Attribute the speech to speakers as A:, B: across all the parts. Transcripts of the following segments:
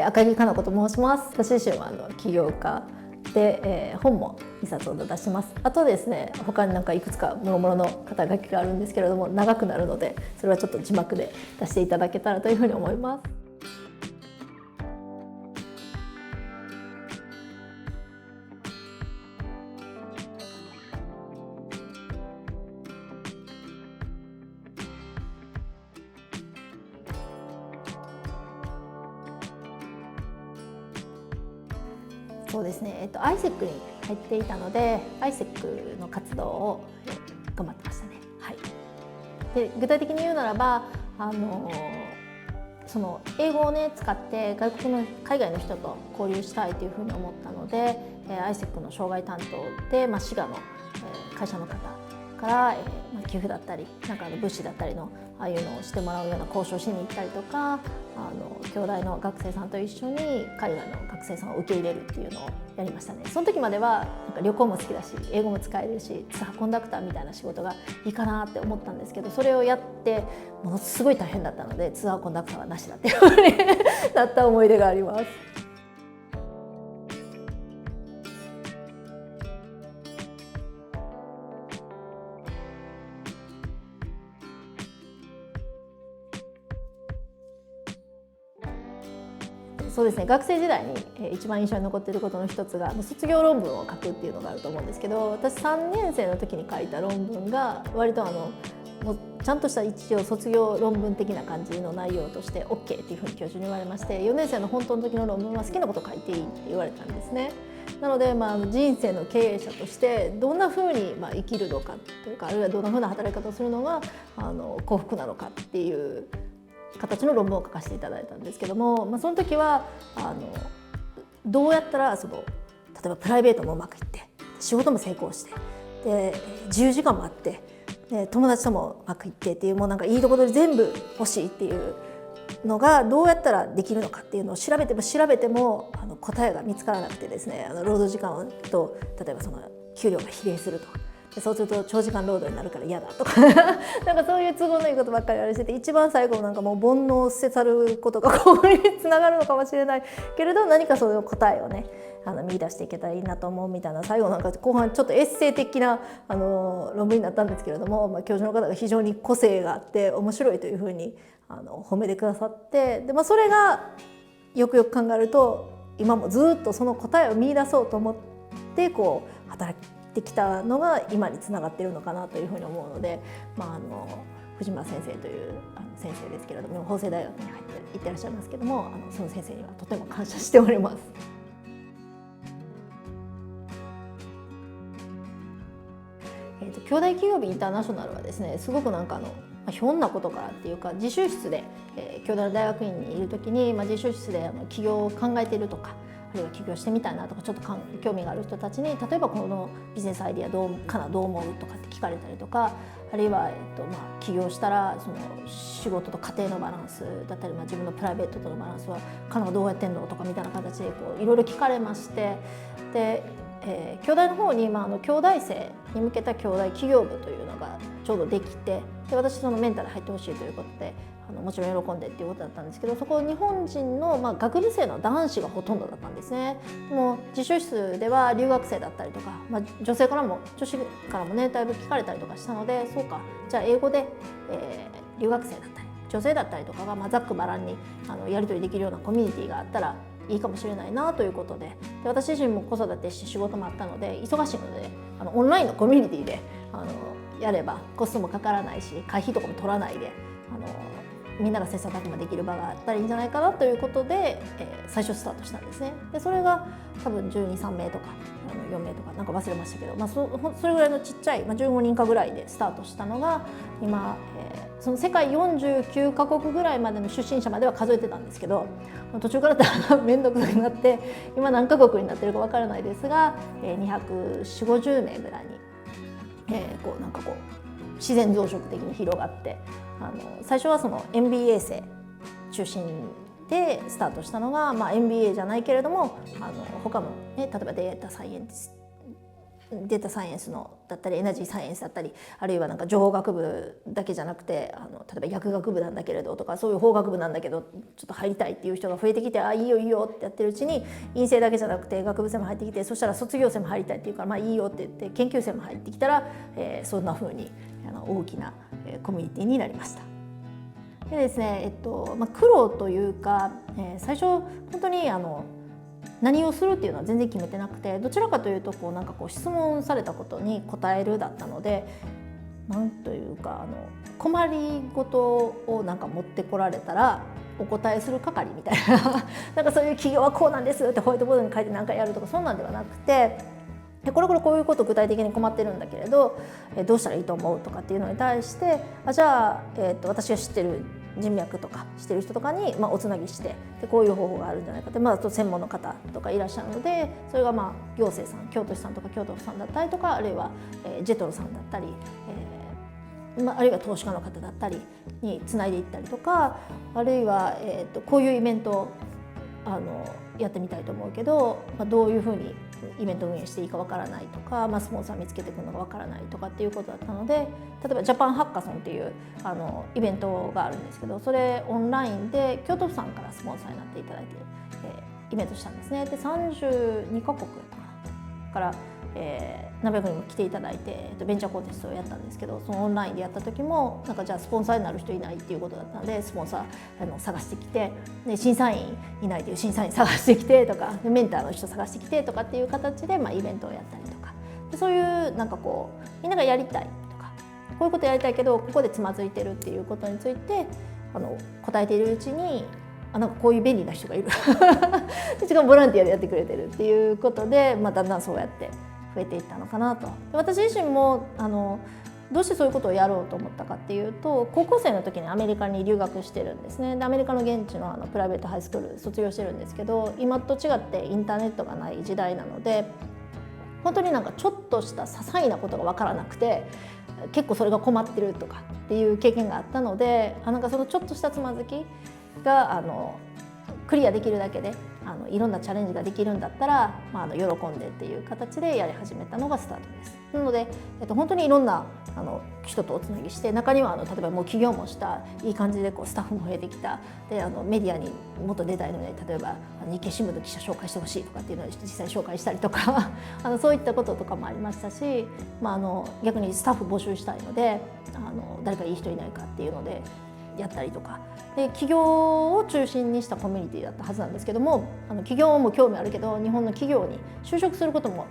A: 赤木かな子と申します。私自身は起業家で、本も2冊ほど出します。あとですね、他になんかいくつかもろもろの肩書きがあるんですけれども、長くなるのでそれはちょっと字幕で出していただけたらというふうに思います。そうですね、ISEC に入っていたので ISEC の活動を頑張ってましたね。はい、で具体的に言うならばその英語をね使って海外の人と交流したいというふうに思ったので ISEC の障害担当で、滋賀の会社の方から寄付だったりなんか物資だったりのああいうのをしてもらうような交渉しに行ったりとか京大の学生さんと一緒に海外の学生さんを受け入れるっていうのをやりましたね。その時まではなんか旅行も好きだし英語も使えるしツアーコンダクターみたいな仕事がいいかなって思ったんですけど、それをやってものすごい大変だったのでツアーコンダクターはなしだっていうふうになった思い出があります。そうですね、学生時代に一番印象に残っていることの一つが卒業論文を書くっていうのがあると思うんですけど、私3年生の時に書いた論文が割ともうちゃんとした一応卒業論文的な感じの内容として OK っていうふうに教授に言われまして、4年生の本当の時の論文は好きなこと書いていいって言われたんですね。なので、人生の経営者としてどんなふうに生きるのかというか、あるいはどんなふうな働き方をするのが幸福なのかっていう形の論文を書かせていただいたんですけども、その時はどうやったら例えばプライベートもうまくいって仕事も成功してで自由時間もあってで友達ともうまくいってっていう、もうなんかいいところで全部欲しいっていうのがどうやったらできるのかっていうのを調べても答えが見つからなくてですね、労働時間と例えばその給料が比例すると。そうすると長時間労働になるから嫌だとかなんかそういう都合のいいことばっかりあれしてて、一番最後なんかもう煩悩せざることがここにつながるのかもしれないけれど、何かその答えをね見出していけたらいいなと思うみたいな、最後なんか後半ちょっとエッセイ的な論文になったんですけれども、教授の方が非常に個性があって面白いというふうに褒めてくださって、で、それがよくよく考えると今もずっとその答えを見出そうと思って働きてきたのが今につながっているのかなというふうに思うので、藤村先生という先生ですけれども、法政大学に入って行ってらっしゃいますけども、その先生にはとても感謝しております。京大企業部インターナショナルはですね、すごくなんかひょんなことからっていうか、自習室で京大の大学院にいる時に、自習室で起業を考えているとか、あるいは起業してみたいなとかちょっと興味がある人たちに、例えばこのビジネスアイディアどう思うとかって聞かれたりとか、あるいは、起業したらその仕事と家庭のバランスだったり、自分のプライベートとのバランスはカナはどうやってんのとかみたいな形でいろいろ聞かれまして、で、京大の方に、京大生に向けた京大企業部というのがちょうどできて、で私そのメンターで入ってほしいということでもちろん喜んでっていうことだったんですけど、そこ日本人の、学部生の男子がほとんどだったんですね。でも自習室では留学生だったりとか、女子からもねだいぶ聞かれたりとかしたので、そうかじゃあ英語で、留学生だったり女性だったりとかが、ざっくばらんにやり取りできるようなコミュニティがあったらいいかもしれないなということで、私自身も子育てして仕事もあったので忙しいので、オンラインのコミュニティでやればコストもかからないし会費とかも取らないでみんなが切磋琢磨できる場があったらいいんじゃないかなということで、最初スタートしたんですね。でそれが多分12、3名とか4名とかなんか忘れましたけど、それぐらいのちっちゃい、15人かぐらいでスタートしたのが今、その世界49カ国ぐらいまでの出身者までは数えてたんですけど、途中から面倒くさくなって今何カ国になってるかわからないですが、240、50名ぐらいに、自然増殖的に広がって、最初はその MBA 生中心でスタートしたのが、MBA じゃないけれども他の、例えばデータサイエンティスデータサイエンスのだったりエナジーサイエンスだったり、あるいはなんか情報学部だけじゃなくて例えば薬学部なんだけれどとか、そういう法学部なんだけどちょっと入りたいっていう人が増えてきて、あ、いいよいいよってやってるうちに、院生だけじゃなくて学部生も入ってきて、そしたら卒業生も入りたいっていうから、まあいいよって言って研究生も入ってきたら、そんな風に大きなコミュニティになりました。でですね、苦労というか、最初本当に何をするっていうのは全然決めてなくて、どちらかというとなんか質問されたことに答えるだったので、なんというか困りごとをなんか持ってこられたらお答えする係みたいななんかそういう企業はこうなんですってホワイトボードに書いて何かやるとか、そんなんではなくて、これこういうこと具体的に困ってるんだけれどどうしたらいいと思うとかっていうのに対して、じゃあ、私が知ってる人脈とかしてる人とかに、おつなぎして、でこういう方法があるんじゃないかって、あと専門の方とかいらっしゃるので、それが行政さん、京都市さんとか京都府さんだったりとか、あるいはジェトロさんだったり、あるいは投資家の方だったりにつないでいったりとか、あるいは、こういうイベントをやってみたいと思うけど、どういうふうにイベント運営していいかわからないとか、スポンサー見つけてくるのがわからないとかっていうことだったので、例えばジャパンハッカソンっていうイベントがあるんですけど、それオンラインで京都府さんからスポンサーになっていただいて、イベントしたんですね。で32カ国やったかなから、何百人も来ていただいて、ベンチャーコンテストをやったんですけど、そのオンラインでやった時もなんかじゃあスポンサーになる人いないっていうことだったので、スポンサー探してきて、で審査員いないという審査員探してきてとか、でメンターの人探してきてとかっていう形で、イベントをやったりとか、でそういうなんかみんながやりたいとか、こういうことやりたいけどここでつまずいてるっていうことについて答えているうちに、なんかこういう便利な人がいるしかもボランティアでやってくれてるっていうことで、だんだんそうやって増えていったのかなと。で私自身もどうしてそういうことをやろうと思ったかっていうと、高校生の時にアメリカに留学してるんですね。でアメリカの現地のプライベートハイスクール卒業してるんですけど、今と違ってインターネットがない時代なので、本当になんかちょっとした些細なことが分からなくて、結構それが困ってるとかっていう経験があったので、なんかそのちょっとしたつまずきがクリアできるだけでいろんなチャレンジができるんだったら、喜んでっていう形でやり始めたのがスタートです。なので、本当にいろんな人とおつなぎして、中には例えばもう起業もしたいい感じでスタッフも増えてきた、でメディアにもっと出たいので、例えば日経新聞の記者紹介してほしいとかっていうのを実際紹介したりとかそういったこととかもありましたし、逆にスタッフ募集したいので誰かいい人いないかっていうのでやったりとか。で起業を中心にしたコミュニティだったはずなんですけども、起業も興味あるけど日本の企業に就職することも、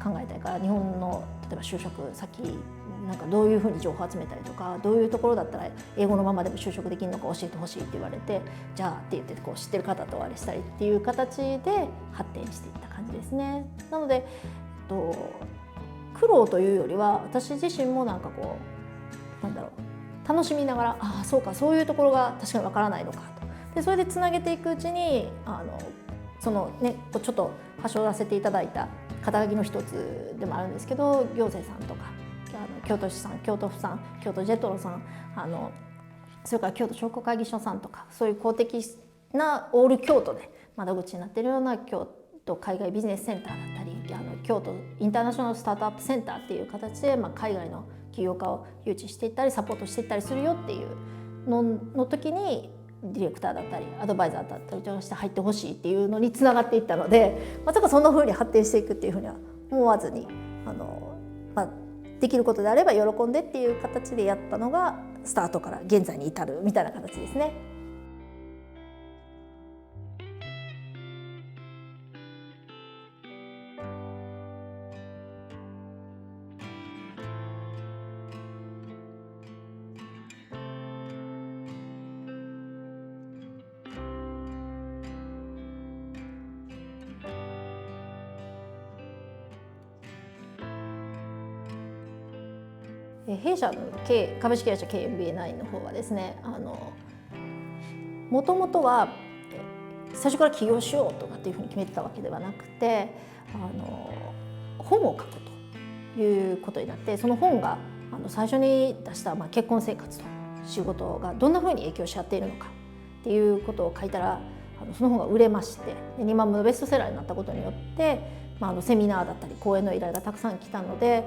A: 考えたいから、日本の例えば就職先なんかどういうふうに情報を集めたりとか、どういうところだったら英語のままでも就職できるのか教えてほしいって言われて、じゃあって言って知ってる方とあれしたりっていう形で発展していった感じですね。なので、苦労というよりは私自身もなんか楽しみながら、そうか、そういうところが確かにわからないのかと。でそれでつなげていくうちにちょっと端折らせていただいた肩書きの一つでもあるんですけど、行政さんとか京都市さん、京都府さん、京都ジェトロさん、それから京都商工会議所さんとか、そういう公的なオール京都で窓口になっているような京都海外ビジネスセンターだったり、京都インターナショナルスタートアップセンターっていう形で、海外の起業家を誘致していったりサポートしていったりするよっていうの時に、ディレクターだったりアドバイザーだったりとして入ってほしいっていうのにつながっていったので、まさかそんな風に発展していくっていうふうには思わずに、できることであれば喜んでっていう形でやったのがスタートから現在に至るみたいな形ですね。弊社の株式会社 KMBA9 の方はですね、もともとは最初から起業しようとかっていうふうに決めてたわけではなくて、本を書くということになって、その本が最初に出した結婚生活と仕事がどんなふうに影響し合っているのかっていうことを書いたら、その本が売れまして、2万部のベストセラーになったことによって、セミナーだったり講演の依頼がたくさん来たので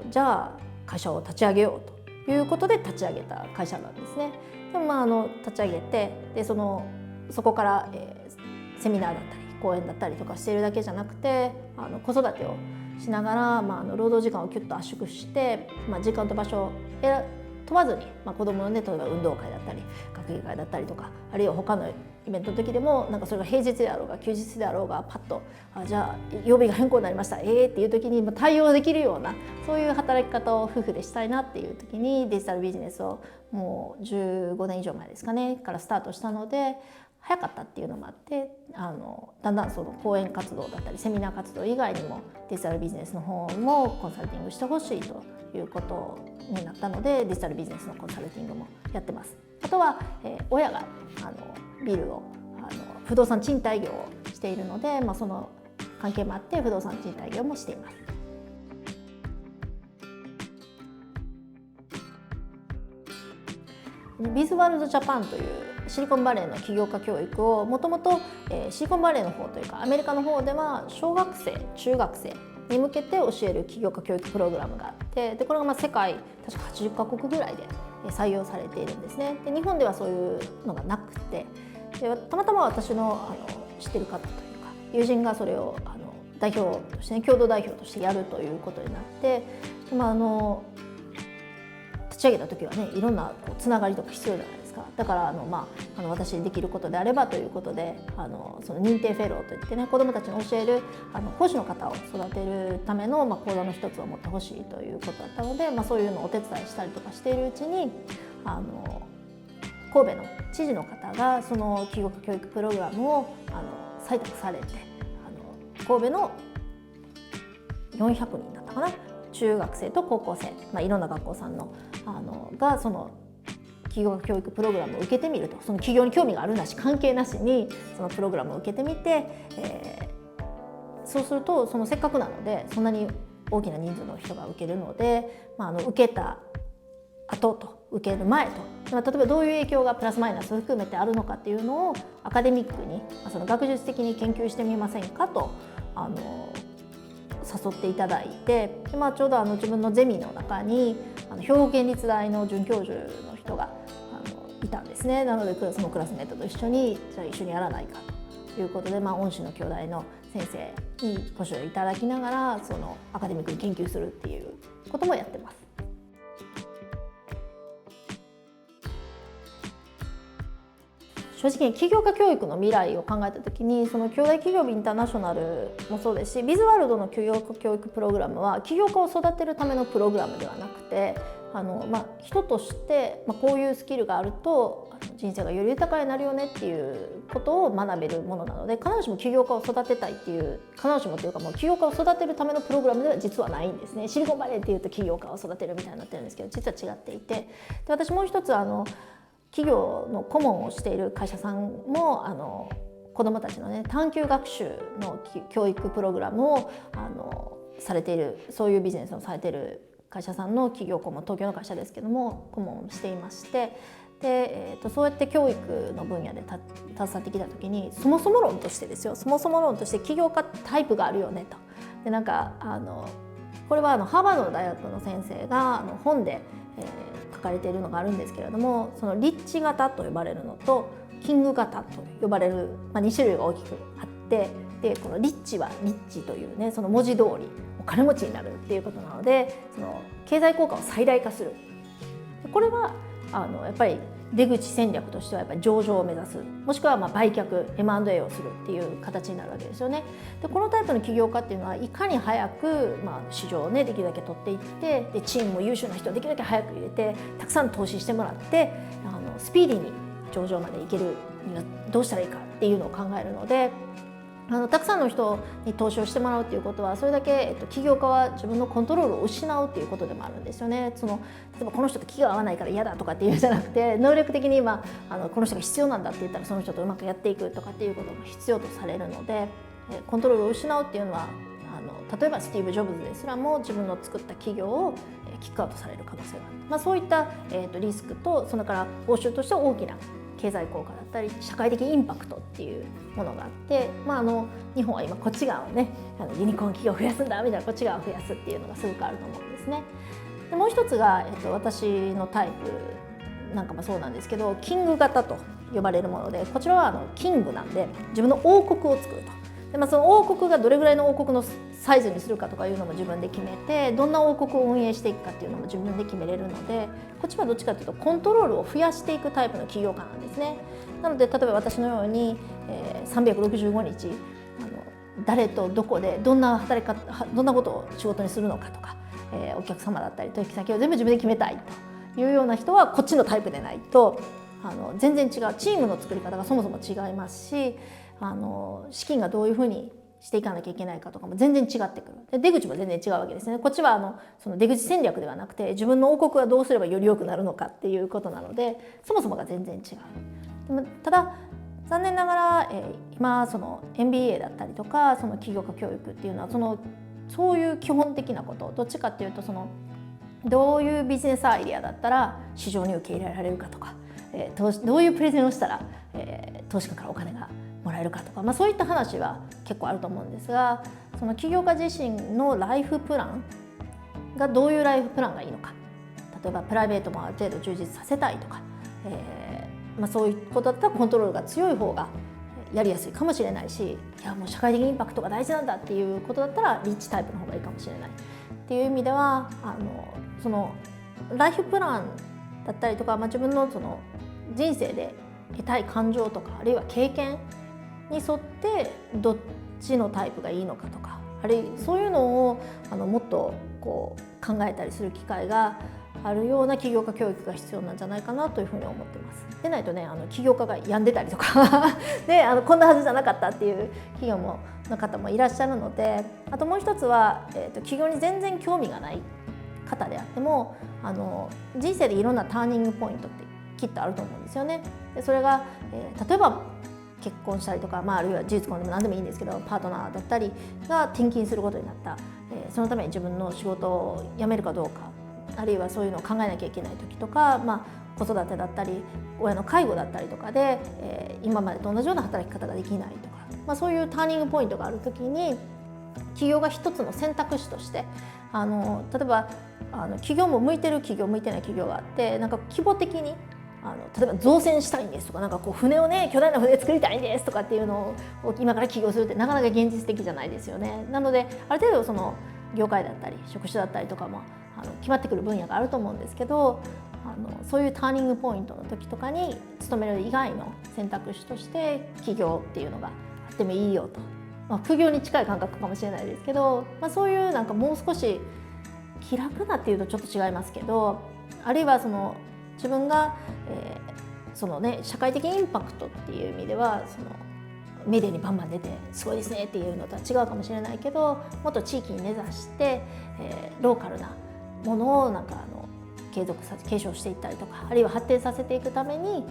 A: じゃあ会社を立ち上げようということで立ち上げた会社なんですね。でも立ち上げてでそこから、セミナーだったり講演だったりとかしているだけじゃなくて子育てをしながら、労働時間をキュッと圧縮して、時間と場所を問わずに、子どものね例えば運動会だったり学芸会だったりとかあるいは他のイベントの時でもそれが平日であろうが休日であろうがパッとじゃあ曜日が変更になりましたっていう時に対応できるようなそういう働き方を夫婦でしたいなっていう時にデジタルビジネスをもう15年以上前ですかねからスタートしたので早かったっていうのもあってだんだんその講演活動だったりセミナー活動以外にもデジタルビジネスの方もコンサルティングしてほしいということになったのでデジタルビジネスのコンサルティングもやってます。あとは、親がビルを不動産賃貸業をしているので、その関係もあって不動産賃貸業もしています。ビズワールドジャパンというシリコンバレーの起業家教育をもともとシリコンバレーの方というかアメリカの方では小学生中学生に向けて教える起業家教育プログラムがあってでこれが世界確か80カ国ぐらいで採用されているんですね。で日本ではそういうのがなくてでたまたま私の知ってる方というか友人がそれを代表として、共同代表としてやるということになって立ち上げた時はねいろんなつながりとか必要じゃないですか。だから私にできることであればということでその認定フェローといってね子どもたちに教える講師の方を育てるための講座の一つを持ってほしいということだったので、そういうのをお手伝いしたりとかしているうちに神戸の知事の方がその起業家教育プログラムを採択されて神戸の400人だったかな中学生と高校生、いろんな学校さんのがその起業家教育プログラムを受けてみるとその起業に興味があるなし関係なしにそのプログラムを受けてみて、そうするとせっかくなのでそんなに大きな人数の人が受けるので、受けた後と受ける前と、例えばどういう影響がプラスマイナスを含めてあるのかっていうのをアカデミックにその学術的に研究してみませんかと誘っていただいてで、ちょうど自分のゼミの中に兵庫県立大の准教授の人がいたんですね。なのでそのクラスメートと一緒にじゃあ一緒にやらないかということで、恩師の京大の先生にご指導いただきながらそのアカデミックに研究するっていうこともやってます。正直に起業家教育の未来を考えた時にその京大企業部インターナショナルもそうですしビズワールドの起業家教育プログラムは起業家を育てるためのプログラムではなくて人としてこういうスキルがあると人生がより豊かになるよねっていうことを学べるものなので必ずしも起業家を育てたいっていう必ずしもというかもう起業家を育てるためのプログラムでは実はないんですね。シリコンバレーっていうと起業家を育てるみたいになってるんですけど実は違っていてで私もう一つ企業の顧問をしている会社さんも子どもたちのね探究学習の教育プログラムをされているそういうビジネスをされている会社さんの企業顧問東京の会社ですけども顧問をしていましてで、そうやって教育の分野で携わってきた時にそもそも論としてですよそもそも論として起業家タイプがあるよねと。でこれはハーバードの大学の先生が本で、書かれているのがあるんですけれどもそのリッチ型と呼ばれるのとキング型と呼ばれる、2種類が大きくあってでこのリッチはリッチというねその文字通りお金持ちになるっていうことなのでその経済効果を最大化するこれはやっぱり出口戦略としてはやっぱり上場を目指すもしくは売却 M&A をするっていう形になるわけですよね。でこのタイプの起業家っていうのはいかに早く、市場をねできるだけ取っていってでチームも優秀な人をできるだけ早く入れてたくさん投資してもらってスピーディーに上場までいけるにはどうしたらいいかっていうのを考えるのでたくさんの人に投資をしてもらうっていうことはそれだけ、起業家は自分のコントロールを失うっていうことでもあるんですよね。例えばこの人と気が合わないから嫌だとかっていうんじゃなくて能力的に今この人が必要なんだって言ったらその人とうまくやっていくとかっていうことも必要とされるのでコントロールを失うっていうのは例えばスティーブ・ジョブズですらも自分の作った企業をキックアウトされる可能性がある、そういったリスクとそれから報酬として大きな経経済効果だったり社会的インパクトっていうものがあって、日本は今こっち側をねユニコーン企業を増やすんだみたいなこっち側を増やすっていうのがすごくあると思うんですね。でもう一つが、私のタイプなんかもそうなんですけど、キング型と呼ばれるもので、こちらはキングなんで自分の王国を作ると。で、その王国がどれぐらいの王国のサイズにするかとかいうのも自分で決めて、どんな王国を運営していくかっていうのも自分で決めれるので、こっちはどっちかというとコントロールを増やしていくタイプの起業家なんですね。なので例えば私のように、365日誰とどこでどんな働き方、どんなことを仕事にするのかとか、お客様だったり取引先を全部自分で決めたいというような人はこっちのタイプでないと全然違う、チームの作り方がそもそも違いますし、資金がどういうふうにしていかなきゃいけないかとかも全然違ってくる。で、出口も全然違うわけですね。こっちはその出口戦略ではなくて、自分の王国はどうすればより良くなるのかっていうことなので、そもそもが全然違う。でもただ残念ながら、今その MBA だったりとかその起業家教育っていうのはそういう基本的なこと、どっちかっていうとどういうビジネスアイデアだったら市場に受け入れられるかとか、どういうプレゼンをしたら、投資家からお金がもらえるかとか、そういった話は結構あると思うんですが、その起業家自身のライフプランがどういうライフプランがいいのか、例えばプライベートもある程度充実させたいとか、そういうことだったらコントロールが強い方がやりやすいかもしれないし、いやもう社会的インパクトが大事なんだっていうことだったらリッチタイプの方がいいかもしれないっていう意味では、そのライフプランだったりとか、自分のその人生で得たい感情とか、あるいは経験に沿ってどっちのタイプがいいのかとか、あるいはそういうのをもっと考えたりする機会があるような起業家教育が必要なんじゃないかなというふうに思ってます。でないとね、起業家が病んでたりとかでこんなはずじゃなかったっていう企業の方もいらっしゃるので、あともう一つは、起業に全然興味がない方であっても人生でいろんなターニングポイントってきっとあると思うんですよね。でそれが、例えば結婚したりとか、あるいは事実婚でも何でもいいんですけど、パートナーだったりが転勤することになった、そのために自分の仕事を辞めるかどうか、あるいはそういうのを考えなきゃいけない時とか、子育てだったり親の介護だったりとかで、今までと同じような働き方ができないとか、そういうターニングポイントがある時に起業が一つの選択肢として例えば起業も向いてる企業向いてない企業があって、規模的に例えば造船したいんですとか、船をね巨大な船作りたいんですとかっていうのを今から起業するってなかなか現実的じゃないですよね。なのである程度その業界だったり職種だったりとかも決まってくる分野があると思うんですけど、そういうターニングポイントの時とかに勤める以外の選択肢として起業っていうのがあってもいいよと、副業に近い感覚かもしれないですけど、そういうもう少し気楽なっていうとちょっと違いますけど、あるいは自分が、社会的インパクトっていう意味ではメディアにバンバン出てすごいですねっていうのとは違うかもしれないけど、もっと地域に根ざして、ローカルなものを継承していったりとか、あるいは発展させていくために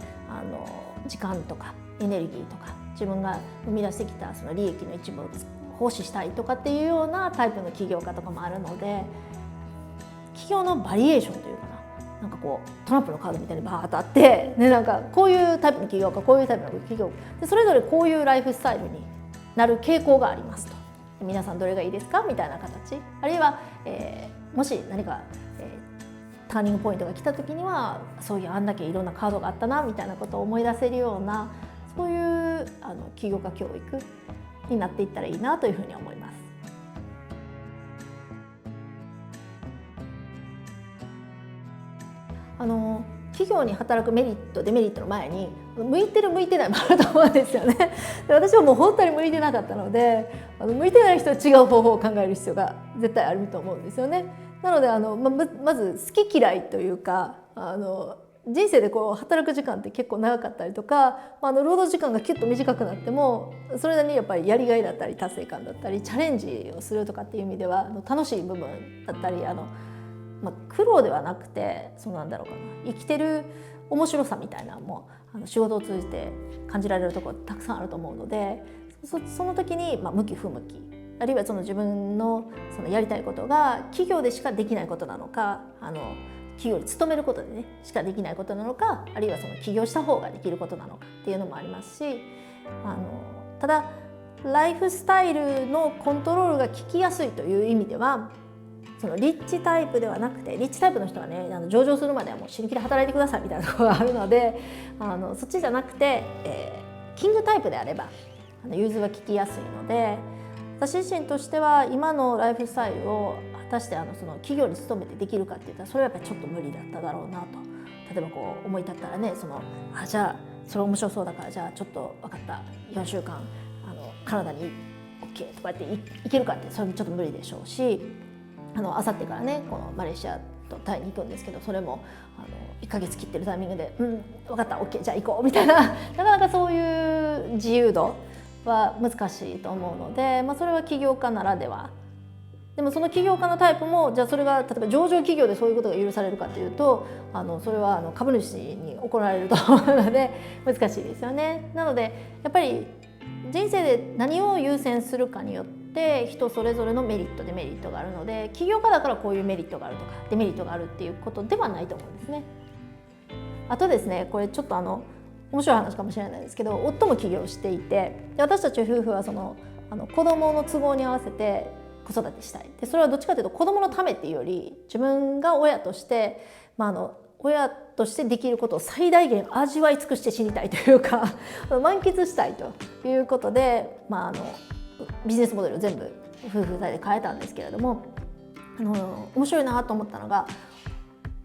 A: 時間とかエネルギーとか自分が生み出してきたその利益の一部を奉仕したいとかっていうようなタイプの起業家とかもあるので、起業のバリエーションというかトランプのカードみたいにバーッとあって、こういうタイプの起業家、こういうタイプの起業家でそれぞれこういうライフスタイルになる傾向がありますと。皆さんどれがいいですかみたいな形、あるいは、もし何か、ターニングポイントが来た時にはそういうあんだけいろんなカードがあったなみたいなことを思い出せるような、そういう起業家教育になっていったらいいなというふうに思います。企業に働くメリットデメリットの前に向いてる向いてないもあると思うんですよね。で私はもう本当に向いてなかったので、向いてない人は違う方法を考える必要が絶対あると思うんですよね。なのでまず好き嫌いというか人生で働く時間って結構長かったりとか、労働時間がキュッと短くなってもそれなりにやっぱりやりがいだったり達成感だったりチャレンジをするとかっていう意味では楽しい部分だったり苦労ではなくて生きてる面白さみたいなのも仕事を通じて感じられるところたくさんあると思うので、その時に向き不向き、あるいは自分のやりたいことが企業でしかできないことなのか企業に勤めることでねしかできないことなのか、あるいはその起業した方ができることなのかっていうのもありますし、ただライフスタイルのコントロールが効きやすいという意味では、そのリッチタイプではなくて、リッチタイプの人はね上場するまではもう死ぬ気で働いてくださいみたいなところがあるので、そっちじゃなくて、キングタイプであれば融通は利きやすいので、私自身としては今のライフスタイルを果たしてその企業に勤めてできるかっていったら、それはやっぱりちょっと無理だっただろうなと。例えばこう思い立ったらね、じゃあそれ面白そうだから、じゃあちょっと分かった、4週間カナダに OK とかって行けるかって、それもちょっと無理でしょうし、あさってからねこのマレーシアとタイに行くんですけど、それも1ヶ月切ってるタイミングで分かった OK じゃあ行こうみたいな、なかなかそういう自由度は難しいと思うので、それは起業家ならでは。でもその起業家のタイプも、じゃあそれが例えば上場企業でそういうことが許されるかというと、それは株主に怒られると思うので難しいですよね。なのでやっぱり人生で何を優先するかによって人それぞれのメリットデメリットがあるので、起業家だからこういうメリットがあるとかデメリットがあるっていうことではないと思うんですね。あとですね、これちょっと面白い話かもしれないですけど、夫も起業していて、で私たち夫婦は子供の都合に合わせて子育てしたい。でそれはどっちかというと子供のためっていうより、自分が親として、親としてできることを最大限味わい尽くして死にたいというか満喫したいということで、ビジネスモデルを全部夫婦2人で変えたんですけれども、面白いなと思ったのが、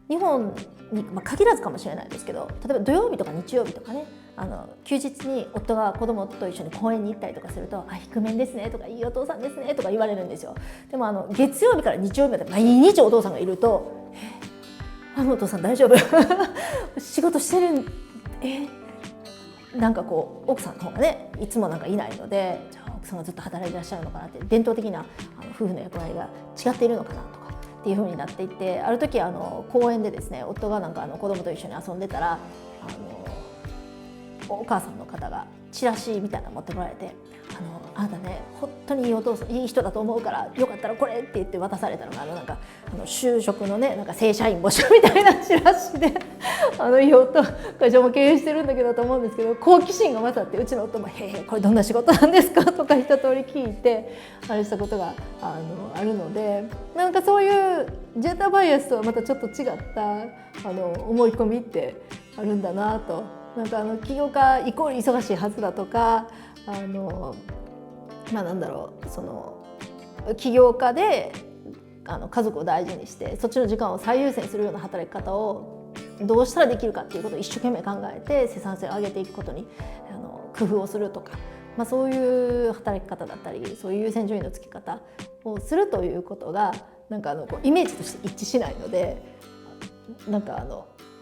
A: 日本に、限らずかもしれないですけど、例えば土曜日とか日曜日とかね、休日に夫が子供と一緒に公園に行ったりとかすると「低めですね」とか「いいお父さんですね」とか言われるんですよ。でも月曜日から日曜日まで毎日お父さんがいると「お父さん大丈夫仕事してるなんかこう奥さんの方がねいつもなんかいないので、じゃあ奥さんがずっと働いてらっしゃるのかなって、伝統的な夫婦の役割が違っているのかなとかっていう風になっていって、ある時公園でですね、夫がなんか子供と一緒に遊んでたらお母さんの方がチラシみたいなの持ってこられて「あなたね本当にいいお父さん、いい人だと思うからよかったらこれ」って言って渡されたのがなんか就職のね、なんか正社員募集みたいなチラシでいい夫会社も経営してるんだけどと思うんですけど、好奇心が勝ってうちの夫も「へえこれどんな仕事なんですか?」とか一通り聞いてあれしたことがあるので、なんかそういうジェンダーバイアスとはまたちょっと違った思い込みってあるんだなと。なんか起業家イコール忙しいはずだとか、なんだろう、起業家で家族を大事にしてそっちの時間を最優先するような働き方をどうしたらできるかっていうことを一生懸命考えて生産性を上げていくことに工夫をするとか、そういう働き方だったり、そういう優先順位のつけ方をするということがなんかイメージとして一致しないので、なんか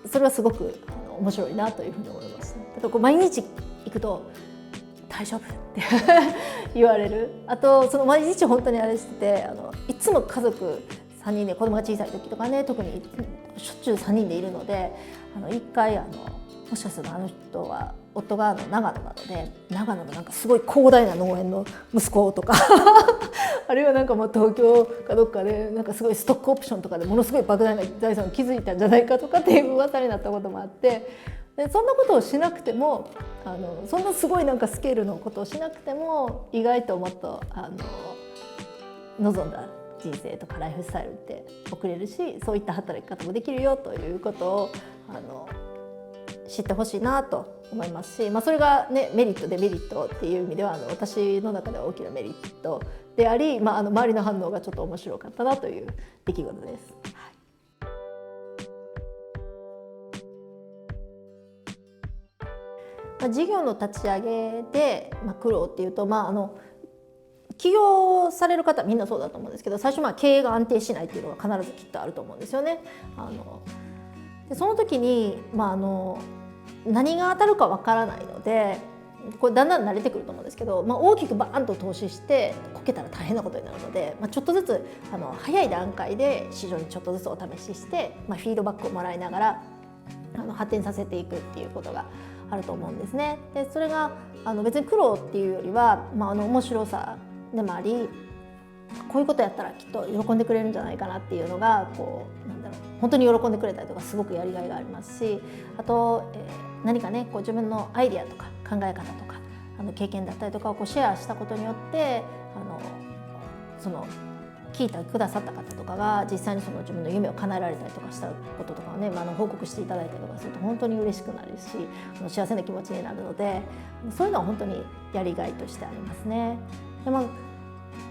A: それはすごく面白いなというふうに思います。だから毎日行くと大丈夫って言われる。あと毎日本当にあれしてて、いつも家族3人で、子供が小さい時とかね、特にしょっちゅう3人でいるので、1回もしかすると人は夫が長野なので、長野のなんかすごい広大な農園の息子とかあるいはなんか東京かどっかでなんかすごいストックオプションとかでものすごい莫大な財産を築いたんじゃないかとかっていう噂になったこともあって、でそんなことをしなくてもそんなすごいなんかスケールのことをしなくても意外ともっと望んだ人生とかライフスタイルって送れるし、そういった働き方もできるよということを知ってほしいなと思いますし、それが、ね、メリットデメリットっていう意味では私の中では大きなメリットであり、周りの反応がちょっと面白かったなという出来事です。事業の立ち上げで、苦労っていうと、起業される方みんなそうだと思うんですけど、最初経営が安定しないっていうのが必ずきっとあると思うんですよね。でその時に、何が当たるかわからないので、これだんだん慣れてくると思うんですけど、大きくバーンと投資してこけたら大変なことになるので、ちょっとずつ早い段階で市場にちょっとずつお試しして、フィードバックをもらいながら発展させていくっていうことがあると思うんですね。でそれが別に苦労っていうよりは、面白さでもあり、こういうことやったらきっと喜んでくれるんじゃないかなっていうのが本当に喜んでくれたりとかすごくやりがいがありますし、あと、何かね自分のアイデアとか考え方とか経験だったりとかをシェアしたことによってその聞いてくださった方とかが実際にその自分の夢を叶えられたりとかしたこととかをね、報告していただいたりとかすると本当に嬉しくなるし幸せな気持ちになるので、そういうのは本当にやりがいとしてありますね。で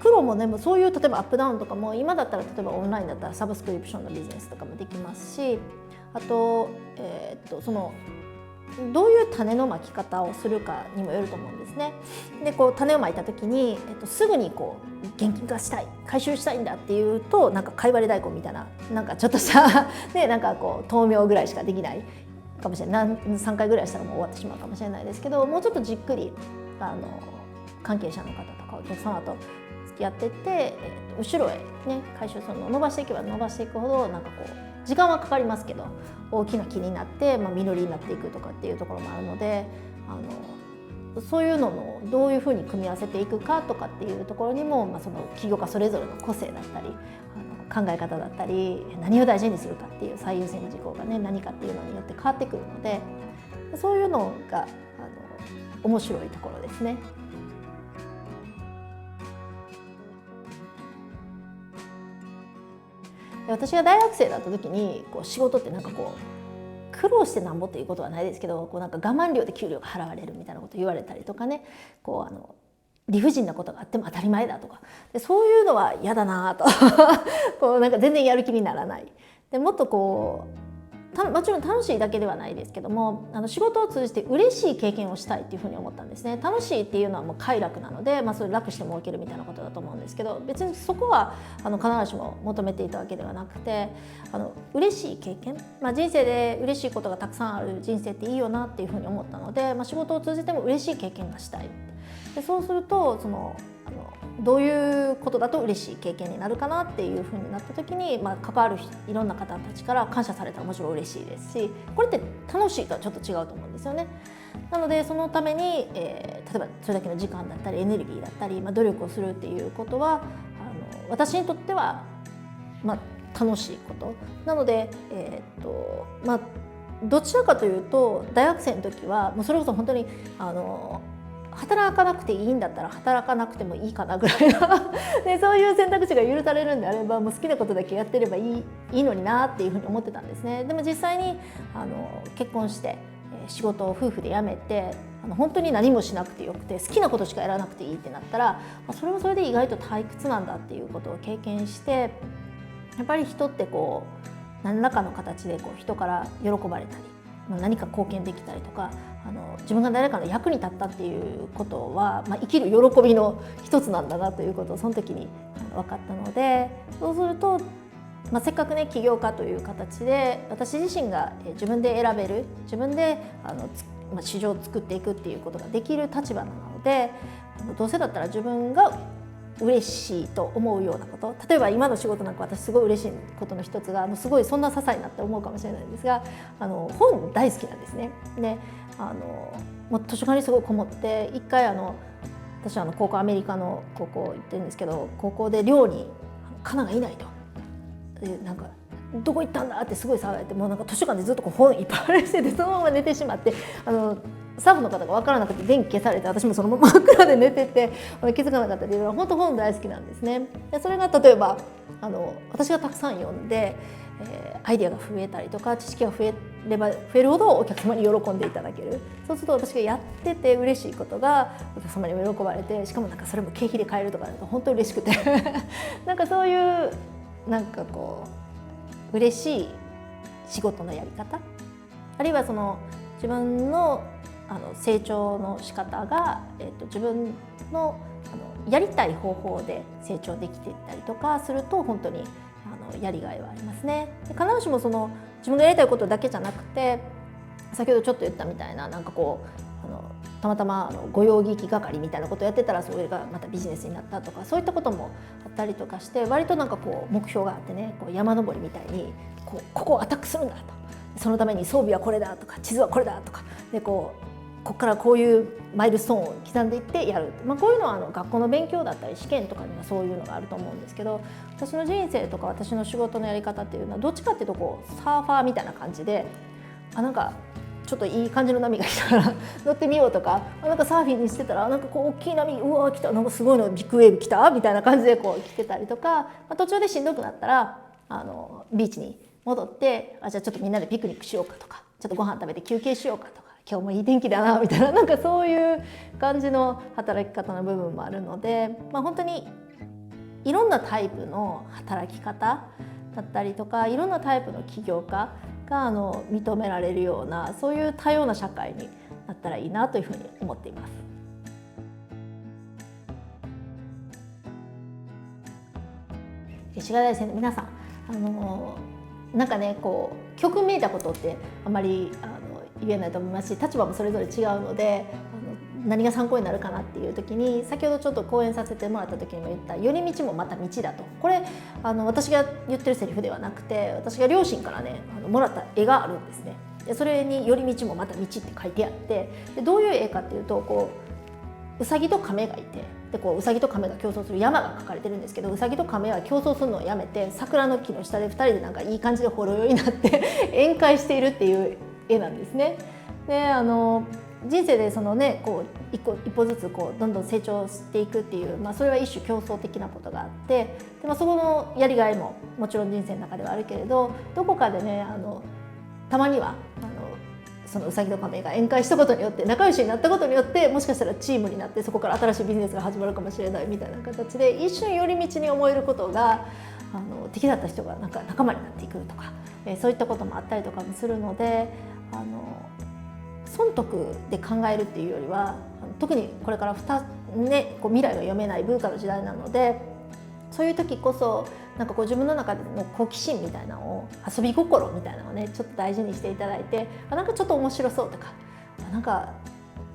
A: 苦労もねそういう例えばアップダウンとかも今だったら例えばオンラインだったらサブスクリプションのビジネスとかもできますし、あと、どういう種のまき方をするかにもよると思うんですね。で種をまいた時に、すぐに現金化したい回収したいんだっていうと貝割れ大根みたいなちょっとしたで豆苗ぐらいしかできないかもしれない。3回ぐらいしたらもう終わってしまうかもしれないですけど、もうちょっとじっくり関係者の方とかお客様と付き合っていって、後ろへね回収するのを伸ばしていけば伸ばしていくほど時間はかかりますけど大きな木になって、実りになっていくとかっていうところもあるので、そういうののどういうふうに組み合わせていくかとかっていうところにも、その起業家それぞれの個性だったり考え方だったり何を大事にするかっていう最優先事項がね何かっていうのによって変わってくるので、そういうのが面白いところですね。私が大学生だった時に仕事って苦労してなんぼっていうことはないですけど我慢量で給料が払われるみたいなこと言われたりとかね、理不尽なことがあっても当たり前だとかで、そういうのは嫌だなと全然やる気にならない。でもっともちろん楽しいだけではないですけども仕事を通じて嬉しい経験をしたいっていうふうに思ったんですね。楽しいっていうのはもう快楽なので、それ楽してもうけるみたいなことだと思うんですけど、別にそこは必ずしも求めていたわけではなくて嬉しい経験、人生で嬉しいことがたくさんある人生っていいよなっていうふうに思ったので、仕事を通じても嬉しい経験がしたい。でそうするとどういうことだと嬉しい経験になるかなっていうふうになった時に、関わるいろんな方たちから感謝されたらもちろん嬉しいですし、これって楽しいとはちょっと違うと思うんですよね。なのでそのために、例えばそれだけの時間だったりエネルギーだったり、努力をするっていうことは私にとっては、楽しいことなので、どちらかというと大学生の時はもうそれこそ本当に働かなくていいんだったら働かなくてもいいかなぐらいなでそういう選択肢が許されるんであればもう好きなことだけやってればいいのになっていうふうに思ってたんですね。でも実際に結婚して仕事を夫婦で辞めて本当に何もしなくてよくて好きなことしかやらなくていいってなったらそれはそれで意外と退屈なんだっていうことを経験して、やっぱり人って何らかの形で人から喜ばれたり何か貢献できたりとか自分が誰かの役に立ったっていうことは、生きる喜びの一つなんだなということをその時に分かったので、そうすると、せっかくね起業家という形で私自身が自分で選べる自分で市場を作っていくっていうことができる立場なので、どうせだったら自分が嬉しいと思うようなこと、例えば今の仕事なんか私すごい嬉しいことの一つがすごいそんな些細なって思うかもしれないんですが本大好きなんですね。でもう図書館にすごいこもって一回私は高校アメリカの高校行ってるんですけど、高校で寮にカナがいないとでどこ行ったんだってすごい騒がれて、もう図書館でずっと本いっぱいあれしててそのまま寝てしまってスタッフの方が分からなくて電気消されて私もそのまま真っ暗で寝てて気づかなかったっていうのは本当本大好きなんですね。でそれが例えば私がたくさん読んで、アイデアが増えたりとか知識が増えれば増えるほどお客様に喜んでいただける。そうすると私がやってて嬉しいことがお客様に喜ばれて、しかもそれも経費で買えるとかだと本当嬉しくてそういう嬉しい仕事のやり方、あるいは自分の成長の仕方が、自分のやりたい方法で成長できていったりとかすると本当にやりがいはありますね。で必ずしも自分がやりたいことだけじゃなくて、先ほどちょっと言ったみたいなたまたま御用聞き係みたいなことをやってたらそれがまたビジネスになったとか、そういったこともあったりとかして、割と目標があってね山登りみたいにここをアタックするんだと、そのために装備はこれだとか地図はこれだとかでここからこういうマイルストーンを刻んでいってやる、こういうのは学校の勉強だったり試験とかにはそういうのがあると思うんですけど、私の人生とか私の仕事のやり方っていうのはどっちかっていうとこうサーファーみたいな感じで、なんかちょっといい感じの波が来たら乗ってみようとか、なんかサーフィンにしてたらなんかこう大きい波うわー来た、なんかすごいのビッグウェーブ来たみたいな感じでこう来てたりとか、途中でしんどくなったらビーチに戻ってじゃあちょっとみんなでピクニックしようかとか、ちょっとご飯食べて休憩しようかとか、今日もいい天気だなみたいな、なんかそういう感じの働き方の部分もあるので、本当にいろんなタイプの働き方だったりとか、いろんなタイプの起業家が認められるような、そういう多様な社会になったらいいなというふうに思っています。滋賀大生の皆さん、なんかねこう曲めいたことってあまり言えないと思いますし、立場もそれぞれ違うので何が参考になるかなっていう時に、先ほどちょっと講演させてもらった時にも言った「寄り道もまた道だ」と、これ私が言ってるセリフではなくて、私が両親からねもらった絵があるんですね。でそれに「寄り道もまた道」って書いてあって、でどういう絵かっていうと、こううさぎと亀がいて、でこううさぎと亀が競争する山が描かれてるんですけど、うさぎと亀は競争するのをやめて桜の木の下で2人でなんかいい感じでほろ酔いになって宴会しているっていう絵なんですね。で人生でそのねこう一歩ずつこうどんどん成長していくっていう、それは一種競争的なことがあって、で、そこのやりがいももちろん人生の中ではあるけれど、どこかでねたまにはそのうさぎと亀が宴会したことによって、仲良しになったことによって、もしかしたらチームになってそこから新しいビジネスが始まるかもしれないみたいな形で、一瞬寄り道に思えることが敵だった人がなんか仲間になっていくとか、そういったこともあったりとかもするので、損得で考えるっていうよりは、特にこれからこう未来が読めない文化の時代なので、そういう時こそなんかこう自分の中での好奇心みたいなのを、遊び心みたいなのをねちょっと大事にしていただいて、なんかちょっと面白そうとか、なんか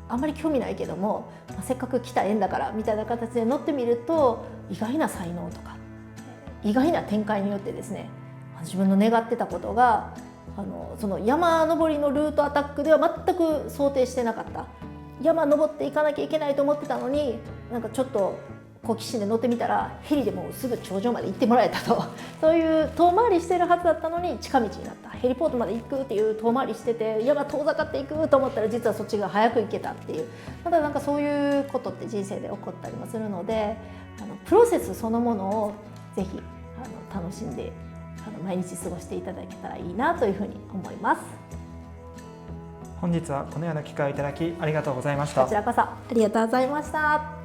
A: あんまり興味ないけども、せっかく来た縁だからみたいな形で乗ってみると、意外な才能とか意外な展開によってですね、自分の願ってたことがその山登りのルートアタックでは全く想定してなかった、山登っていかなきゃいけないと思ってたのに、なんかちょっと好奇心で乗ってみたらヘリでもうすぐ頂上まで行ってもらえたとそういう遠回りしてるはずだったのに近道になった、ヘリポートまで行くっていう遠回りしてて、山遠ざかっていくと思ったら実はそっちが早く行けたっていう、ただなんかそういうことって人生で起こったりもするので、プロセスそのものをぜひ楽しんで毎日過ごしていただけたらいいなというふうに思います。
B: 本日はこのような機会をいただきありがとうございました。
A: こちらこそありがとうございました。